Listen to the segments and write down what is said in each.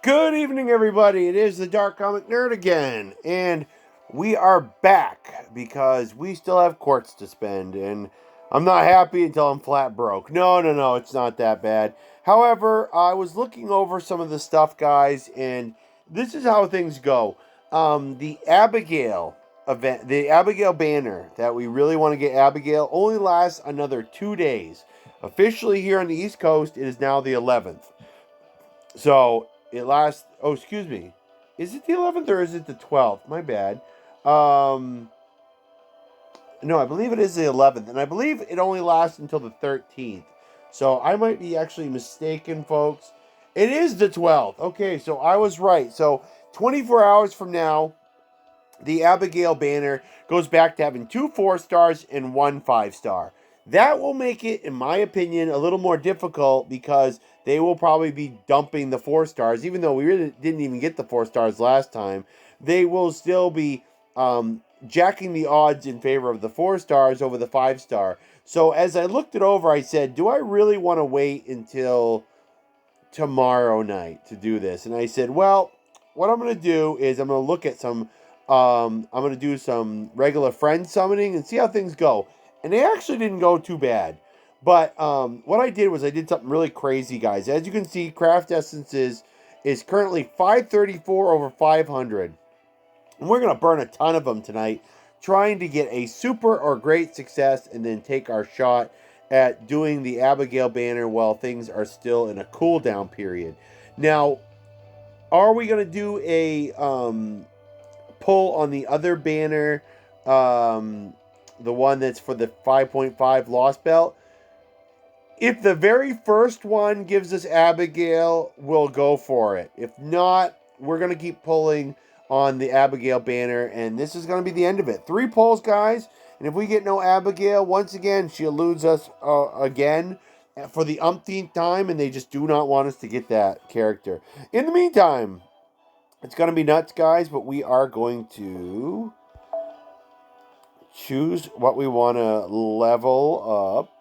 Good evening, everybody. It is the Dark Comic Nerd again, and we are back because we still have quartz to spend, and I'm not happy until I'm flat broke. No, it's not that bad. However, I was looking over some of the stuff, guys, and this is how things go. The Abigail event, the Abigail banner that we really want to get Abigail, only lasts another 2 days. Officially here on the East Coast, it is now the 11th. So it lasts. Oh, excuse me. Is it the 11th or is it the 12th? My bad. Um, no, I believe it is the 11th, and I believe it only lasts until the 13th. So I might be actually mistaken, folks. It is the 12th. Okay, so I was right. So 24 hours from now, the Abigail banner goes back to having 2 4-stars and 1 5-star. That will make it, in my opinion, a little more difficult because they will probably be dumping the 4-stars, even though we really didn't even get the 4-stars last time. They will still be jacking the odds in favor of the 4-stars over the 5-star. So as I looked it over, I said, do I really want to wait until tomorrow night to do this? And I said, well, what I'm going to do is I'm going to look at some I'm going to do some regular friend summoning and see how things go. And they actually didn't go too bad. But what I did was I did something really crazy, guys. As you can see, Craft Essences is currently 534 over 500. And we're going to burn a ton of them tonight, trying to get a super or great success and then take our shot at doing the Abigail banner while things are still in a cool down period. Now, are we going to do a pull on the other banner, the one that's for the 5.5 Lost Belt? If the very first one gives us Abigail, we'll go for it. If not, we're going to keep pulling on the Abigail banner, and this is going to be the end of it. 3 pulls, guys, and if we get no Abigail, once again, she eludes us again for the umpteenth time, and they just do not want us to get that character. In the meantime, it's going to be nuts, guys, but we are going to choose what we want to level up.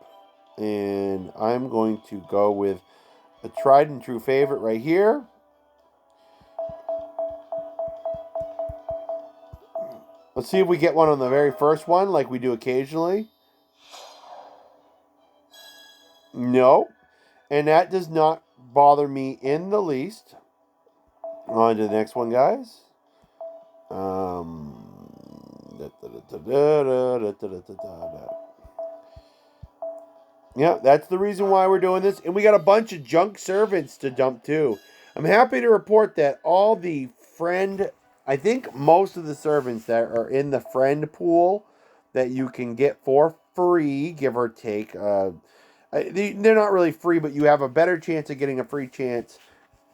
And I'm going to go with a tried and true favorite right here. Let's see if we get one on the very first one like we do occasionally. No. And that does not bother me in the least. On to the next one, guys. Yeah, that's the reason why we're doing this. And we got a bunch of junk servants to dump too. I'm happy to report that all the friend, I think most of the servants that are in the friend pool that you can get for free, give or take, they're not really free, but you have a better chance of getting a free chance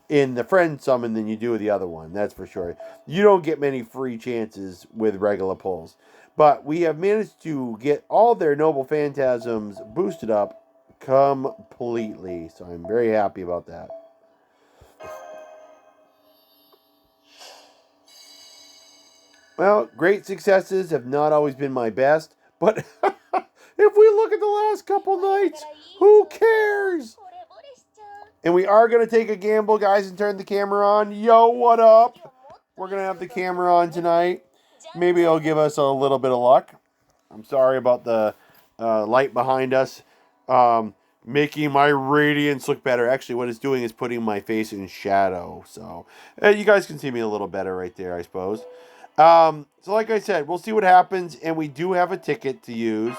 in the friend summon than you do with the other one. That's for sure. You don't get many free chances with regular pulls. But we have managed to get all their Noble Phantasms boosted up completely. So I'm very happy about that. Well, great successes have not always been my best. But if we look at the last couple nights, who cares? And we are going to take a gamble, guys, and turn the camera on. Yo, what up? We're going to have the camera on tonight. Maybe it'll give us a little bit of luck. I'm sorry about the light behind us. Making my radiance look better. Actually, what it's doing is putting my face in shadow. So you guys can see me a little better right there, I suppose. So like I said, we'll see what happens. And we do have a ticket to use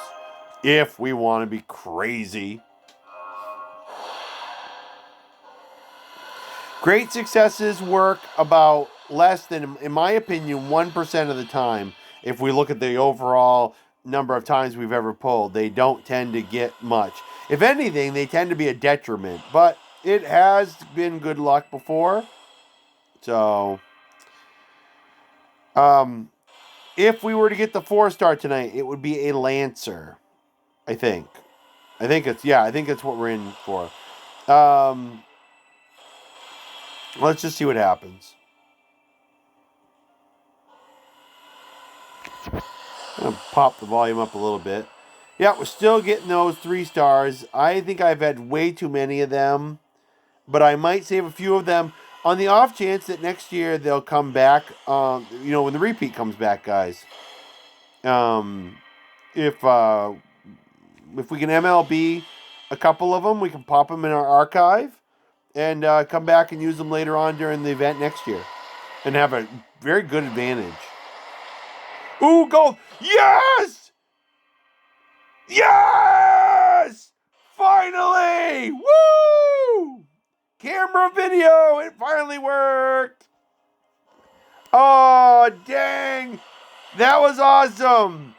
if we want to be crazy. Great successes work about less than, in my opinion, 1% of the time. If we look at the overall number of times we've ever pulled, they don't tend to get much. If anything, they tend to be a detriment. But it has been good luck before. So, if we were to get the 4-star tonight, it would be a Lancer. I think it's what we're in for. Let's just see what happens. I'm going to pop the volume up a little bit. Yeah, we're still getting those 3 stars. I think I've had way too many of them, but I might save a few of them. On the off chance that next year they'll come back, when the repeat comes back, guys. If we can MLB a couple of them, we can pop them in our archive and come back and use them later on during the event next year and have a very good advantage. Ooh, gold! Yes! Yes! Finally! Woo! Camera video! It finally worked! Oh, dang! That was awesome!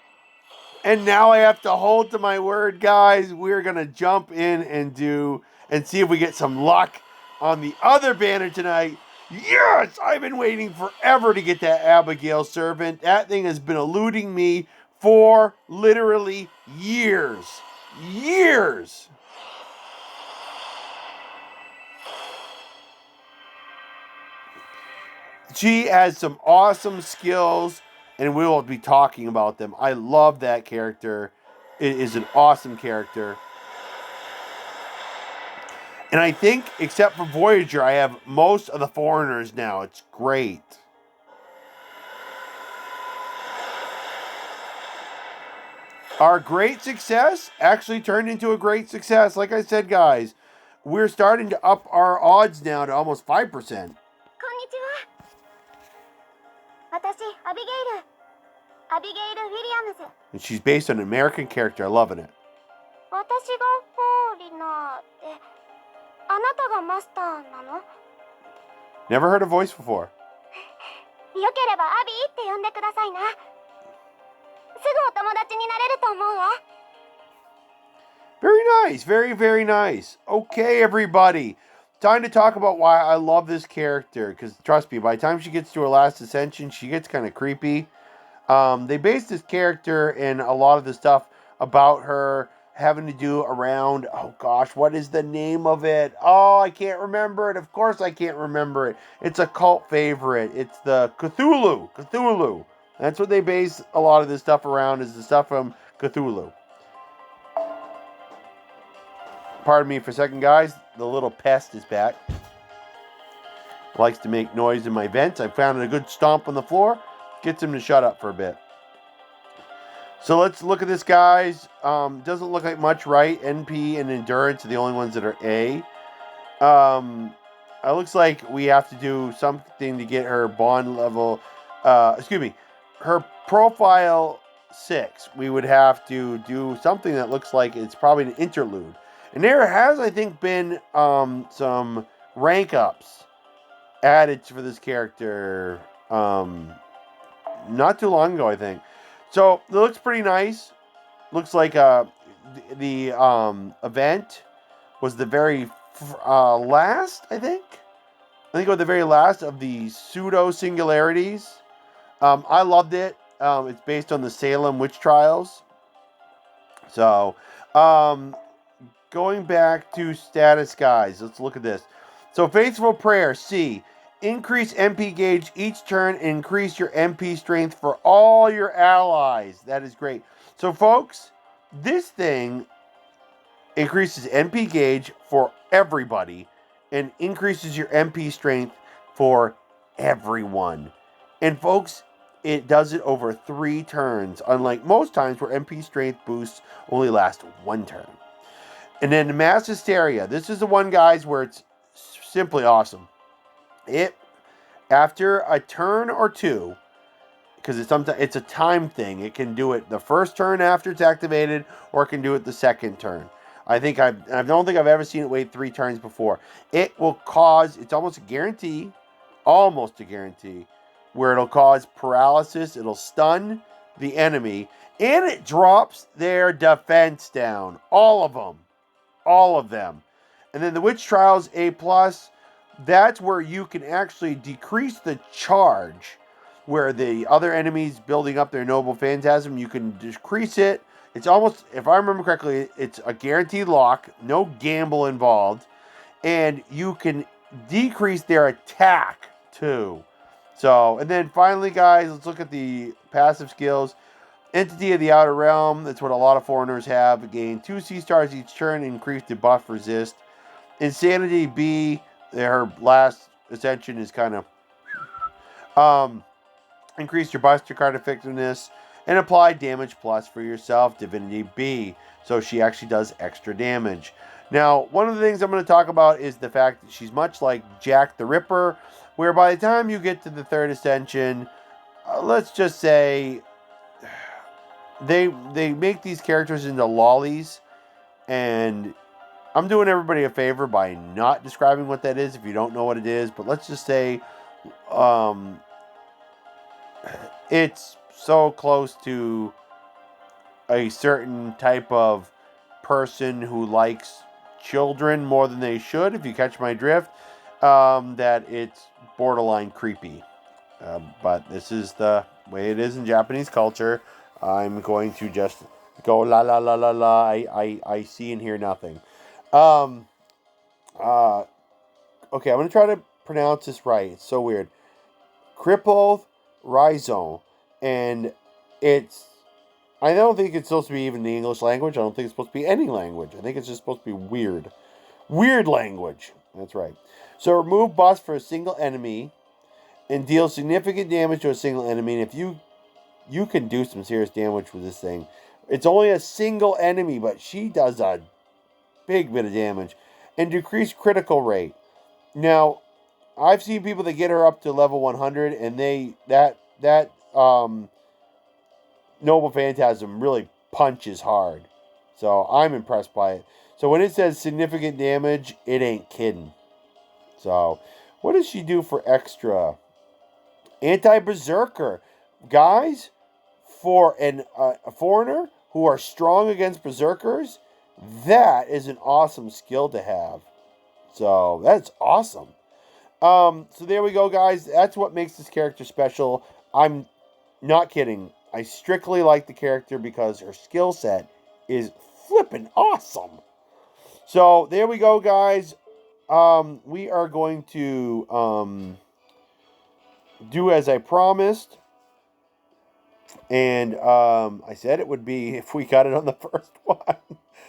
And now I have to hold to my word, guys. We're going to jump in and see if we get some luck on the other banner tonight. Yes! I've been waiting forever to get that Abigail Servant. That thing has been eluding me for literally years. Years! She has some awesome skills, and we will be talking about them. I love that character. It is an awesome character. And I think, except for Voyager, I have most of the foreigners now. It's great. Our great success actually turned into a great success. Like I said, guys, we're starting to up our odds now to almost 5%. And she's based on an American character. I'm loving it. Never heard a voice before. Very nice. Very, very nice. Okay, everybody. Time to talk about why I love this character. Because, trust me, by the time she gets to her last ascension, she gets kind of creepy. They based this character in a lot of the stuff about her having to do around, oh gosh, what is the name of it? Oh, I can't remember it. Of course I can't remember it. It's a cult favorite. It's the Cthulhu. That's what they base a lot of this stuff around, is the stuff from Cthulhu. Pardon me for a second, guys. The little pest is back. Likes to make noise in my vents. I found a good stomp on the floor. Gets him to shut up for a bit. So let's look at this, guys. Doesn't look like much, right? NP and Endurance are the only ones that are A. It looks like we have to do something to get her bond level... her profile 6. We would have to do something that looks like it's probably an interlude. And there has, I think, been some rank ups added for this character not too long ago, I think. So it looks pretty nice. Looks like the event was the very last, I think. I think it was the very last of the pseudo singularities. I loved it. It's based on the Salem witch trials. So, going back to status, guys, let's look at this. So, Faithful Prayer, C. Increase MP gauge each turn. Increase your MP strength for all your allies. That is great. So, folks, this thing increases MP gauge for everybody and increases your MP strength for everyone. And, folks, it does it over 3 turns, unlike most times where MP strength boosts only last 1 turn. And then the Mass Hysteria. This is the one, guys, where it's simply awesome. It, after a turn or 2, because it's a time thing. It can do it the first turn after it's activated, or it can do it the second turn. I don't think I've ever seen it wait 3 turns before. It will cause, it's almost a guarantee, where it'll cause paralysis. It'll stun the enemy, and it drops their defense down. All of them. And then the Witch Trials A+, that's where you can actually decrease the charge, where the other enemies building up their Noble Phantasm, you can decrease it. It's almost, if I remember correctly, it's a guaranteed lock, no gamble involved, and you can decrease their attack too. So, and then finally, guys, let's look at the passive skills. Entity of the Outer Realm, that's what a lot of foreigners have. Gain 2 C-stars each turn, increase debuff resist. Insanity B, her last Ascension is kind of increase your Buster card effectiveness and apply damage plus for yourself, Divinity B. So she actually does extra damage. Now, one of the things I'm going to talk about is the fact that she's much like Jack the Ripper, where by the time you get to the third ascension, let's just say they make these characters into lollies, and I'm doing everybody a favor by not describing what that is if you don't know what it is, but let's just say it's so close to a certain type of person who likes children more than they should, if you catch my drift, that it's borderline creepy. But this is the way it is in Japanese culture. I'm going to just go la la la la la. I see and hear nothing. Um, okay, I'm going to try to pronounce this right. It's so weird. Crippled Rhizome. And it's... I don't think it's supposed to be even the English language. I don't think it's supposed to be any language. I think it's just supposed to be weird. Weird language. That's right. So remove bust for a single enemy and deal significant damage to a single enemy. And if you can do some serious damage with this thing. It's only a single enemy, but she does a big bit of damage. And decrease critical rate. Now, I've seen people that get her up to level 100, and Noble Phantasm really punches hard. So I'm impressed by it. So when it says significant damage, it ain't kidding. So what does she do for extra? Anti-Berserker. Guys, for a foreigner who are strong against Berserkers, that is an awesome skill to have. So that's awesome. So there we go, guys. That's what makes this character special. I'm not kidding. I strictly like the character because her skill set is flippin' awesome. So there we go, guys. We are going to do as I promised. And I said it would be if we got it on the first one.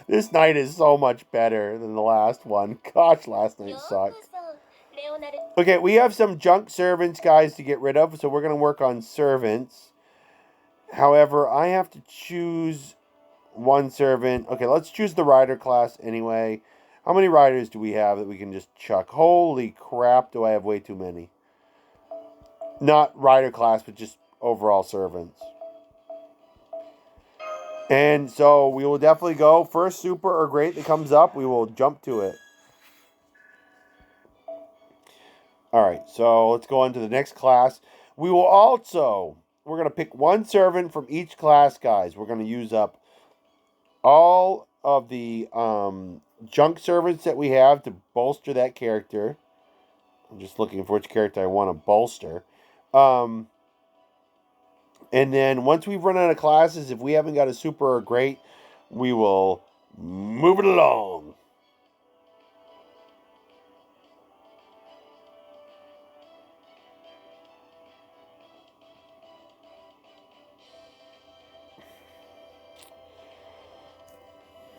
This night is so much better than the last one. Gosh, last night sucked. Okay, we have some junk servants, guys, to get rid of. So we're going to work on servants. However, I have to choose one servant. Okay, let's choose the rider class anyway. How many riders do we have that we can just chuck? Holy crap, do I have way too many. Not rider class, but just overall servants. And so we will definitely go. First super or great that comes up, we will jump to it. Alright, so let's go on to the next class. We will also... We're going to pick one servant from each class, guys. We're going to use up all of the junk servants that we have to bolster that character. I'm just looking for which character I want to bolster. And then once we've run out of classes, if we haven't got a super or great, we will move it along.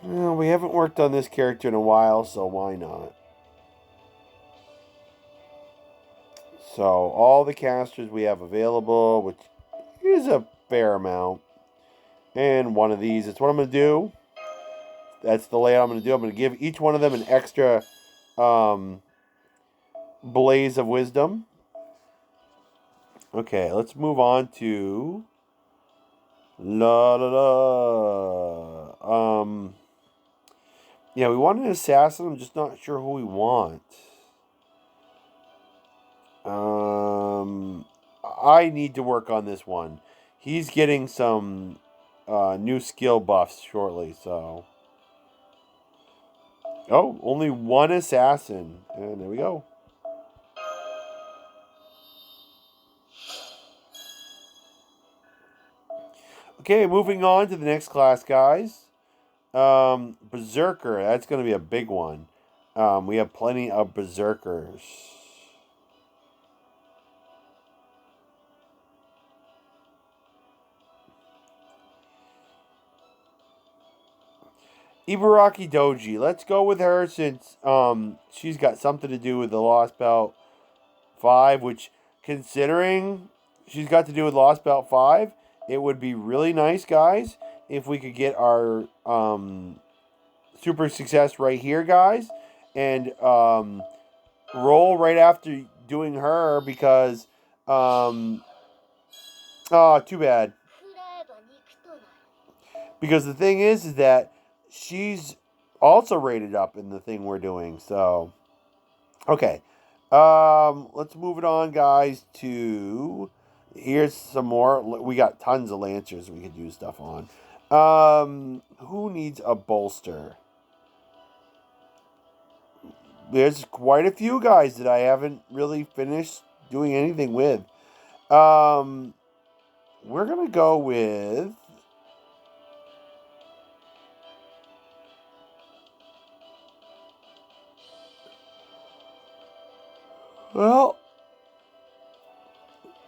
Well, we haven't worked on this character in a while, so why not? So, all the casters we have available, which is a fair amount. And one of these, that's what I'm going to do. That's the layout I'm going to do. I'm going to give each one of them an extra Blaze of Wisdom. Okay, let's move on to... Yeah, we want an assassin. I'm just not sure who we want. I need to work on this one. He's getting some new skill buffs shortly, so... Oh, only one assassin. And there we go. Okay, moving on to the next class, guys. Berserker. That's going to be a big one. We have plenty of Berserkers. Ibaraki Doji. Let's go with her since she's got something to do with the Lost Belt. 5, which, considering she's got to do with Lost Belt 5, it would be really nice, guys, if we could get our super success right here, guys, and roll right after doing her, because oh, too bad. Because the thing is that she's also rated up in the thing we're doing. So, okay. Let's move it on, guys, to... Here's some more. We got tons of Lancers we could use stuff on. Who needs a bolster? There's quite a few guys that I haven't really finished doing anything with. We're going to go with... Well,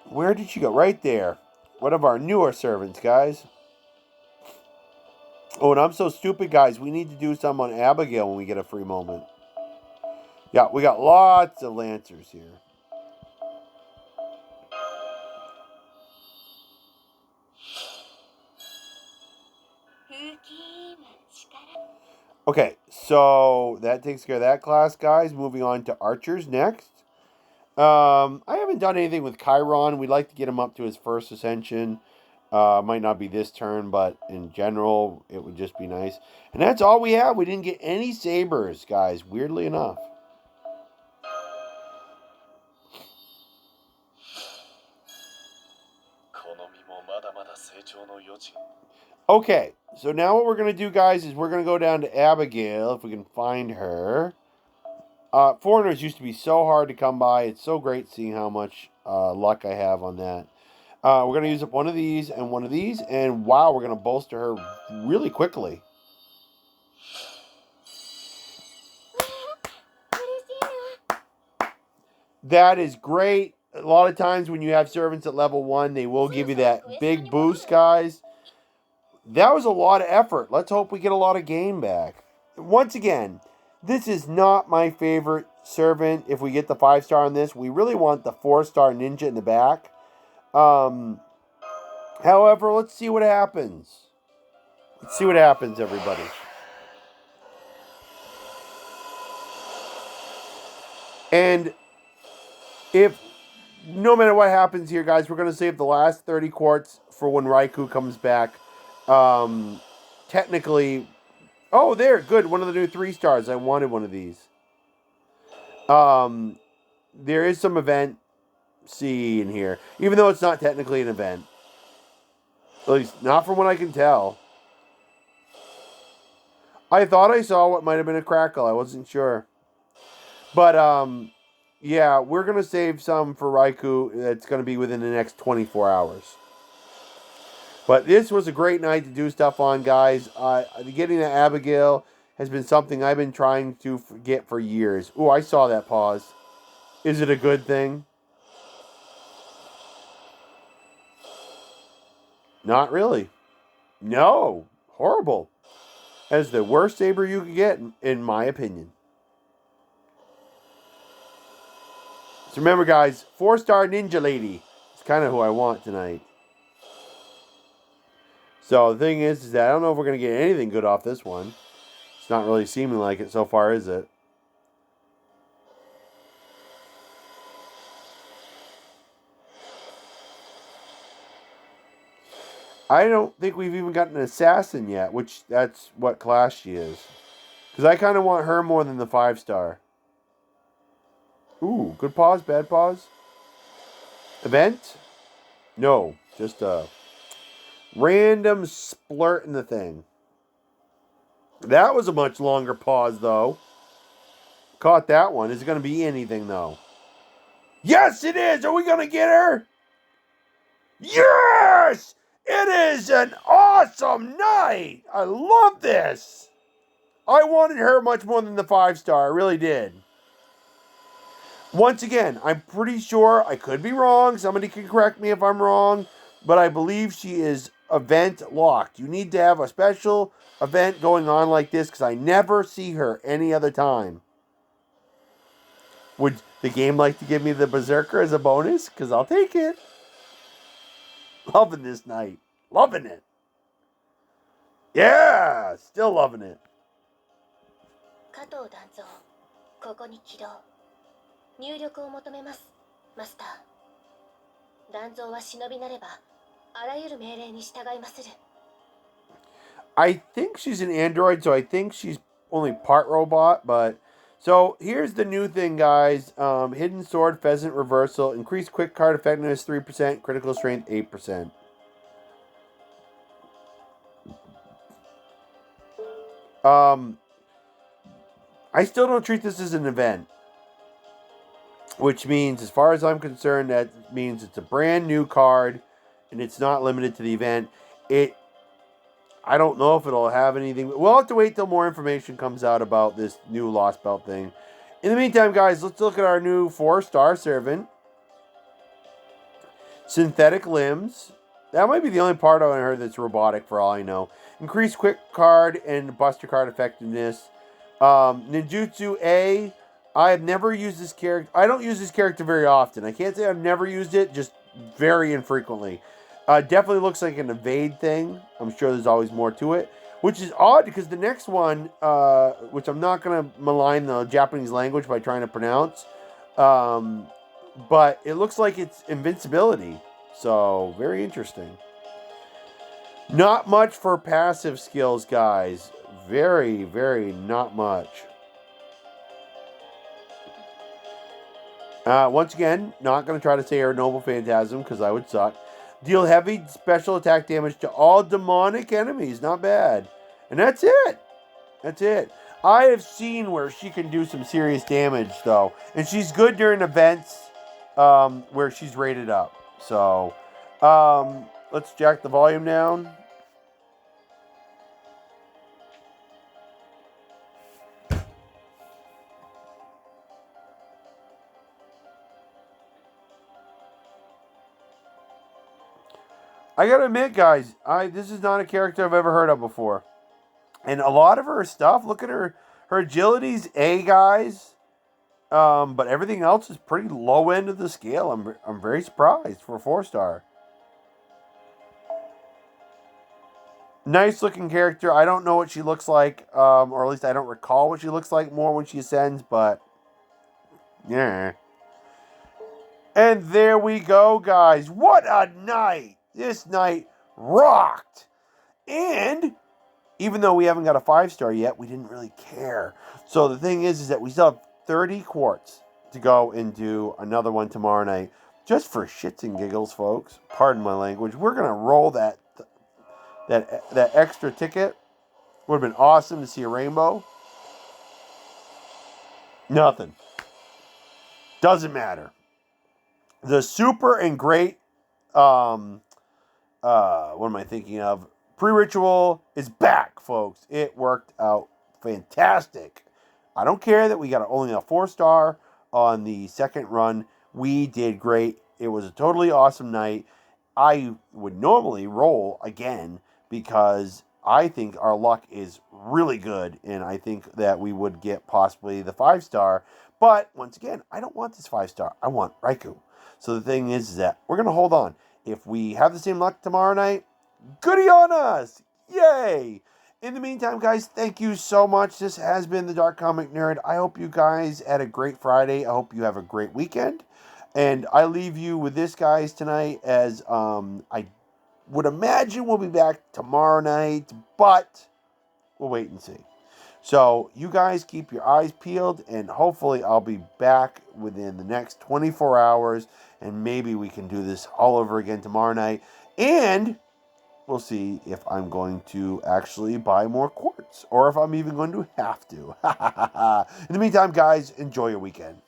where did she go? Right there. One of our newer servants, guys. Oh, and I'm so stupid, guys. We need to do some on Abigail when we get a free moment. Yeah, we got lots of Lancers here. Okay, so that takes care of that class, guys. Moving on to Archers next. I haven't done anything with Chiron. We'd like to get him up to his first ascension. Might not be this turn, but in general, it would just be nice. And that's all we have. We didn't get any sabers, guys, weirdly enough. Okay, so now what we're going to do, guys, is we're going to go down to Abigail, if we can find her. Foreigners used to be so hard to come by. It's so great seeing how much luck I have on that. We're going to use up one of these, and wow, we're going to bolster her really quickly. That is great. A lot of times when you have servants at level 1, they will give you that big boost, guys. That was a lot of effort. Let's hope we get a lot of game back. Once again, this is not my favorite servant. If we get the 5-star on this, we really want the 4-star ninja in the back. However, let's see what happens. Let's see what happens, everybody. And if, no matter what happens here, guys, we're going to save the last 30 quartz for when Raikou comes back. Technically, oh, there, good. One of the new 3-stars. I wanted one of these. There is some event C in here, even though it's not technically an event. At least, not from what I can tell. I thought I saw what might have been a crackle. I wasn't sure. But, yeah, we're going to save some for Raikou. That's going to be within the next 24 hours. But this was a great night to do stuff on, guys. Getting to Abigail has been something I've been trying to get for years. Ooh, I saw that pause. Is it a good thing? Not really. No. Horrible. That is the worst saber you could get, in my opinion. So remember, guys, 4-star ninja lady. It's kind of who I want tonight. So the thing is that I don't know if we're going to get anything good off this one. It's not really seeming like it so far, is it? I don't think we've even gotten an assassin yet, which that's what class she is. Because I kind of want her more than the 5-star. Ooh, good pause, bad pause. Event? No, just a random splurt in the thing. That was a much longer pause, though. Caught that one. Is it going to be anything, though? Yes, it is! Are we going to get her? Yes! It is an awesome night! I love this! I wanted her much more than the 5-star. I really did. Once again, I'm pretty sure, I could be wrong. Somebody can correct me if I'm wrong. But I believe she is event locked. You need to have a special event going on like this because I never see her any other time. Would the game like to give me the Berserker as a bonus? Because I'll take it. Loving this night. Loving it. Yeah! Still loving it. 加藤団蔵、ここに起動。入力を求めます、マスター。団蔵は忍びなれば、あらゆる命令に従いまする。I think she's an android, so I think she's only part robot, but... So, here's the new thing, guys. Hidden Sword, Pheasant Reversal. Increased quick card effectiveness 3%, critical strength 8%. I still don't treat this as an event. Which means, as far as I'm concerned, that means it's a brand new card, and it's not limited to the event. I don't know if it'll have anything. We'll have to wait till more information comes out about this new Lost Belt thing. In the meantime, guys, let's look at our new 4-star servant. Synthetic limbs. That might be the only part on her that's robotic, for all I know. Increased quick card and buster card effectiveness. Ninjutsu A. I have never used this character. I don't use this character very often. I can't say I've never used it, just very infrequently. Definitely looks like an evade thing. I'm sure there's always more to it. Which is odd, because the next one, which I'm not going to malign the Japanese language by trying to pronounce, but it looks like it's invincibility. So, very interesting. Not much for passive skills, guys. Very, very not much. Once again, not going to try to say Air Noble Phantasm, because I would suck. Deal heavy special attack damage to all demonic enemies. Not bad. And that's it. That's it. I have seen where she can do some serious damage, though. And she's good during events where she's rated up. So, let's jack the volume down. I gotta admit, guys, this is not a character I've ever heard of before. And a lot of her stuff, look at her agility's A, guys. But everything else is pretty low end of the scale. I'm very surprised for a 4-star. Nice looking character. I don't know what she looks like, or at least I don't recall what she looks like more when she ascends, but yeah. And there we go, guys. What a night! This night rocked. And even though we haven't got a 5-star yet, we didn't really care. So the thing is that we still have 30 quartz to go and do another one tomorrow night. Just for shits and giggles, folks. Pardon my language. We're going to roll that extra ticket. Would have been awesome to see a rainbow. Nothing. Doesn't matter. The super and great, what am I thinking of? Pre-ritual is back, folks. It worked out fantastic. I don't care that we got only a 4-star on the second run. We did great. It was a totally awesome night. I would normally roll again because I think our luck is really good, and I think that we would get possibly the 5-star. But once again, I don't want this 5-star. I want Raikou. So the thing is that we're going to hold on. If we have the same luck tomorrow night, goody on us! Yay! In the meantime, guys, thank you so much. This has been the Dark Comic Nerd. I hope you guys had a great Friday. I hope you have a great weekend. And I leave you with this, guys, tonight, as I would imagine we'll be back tomorrow night, but we'll wait and see. So you guys keep your eyes peeled, and hopefully I'll be back within the next 24 hours, and maybe we can do this all over again tomorrow night. And we'll see if I'm going to actually buy more quartz, or if I'm even going to have to. In the meantime, guys, enjoy your weekend.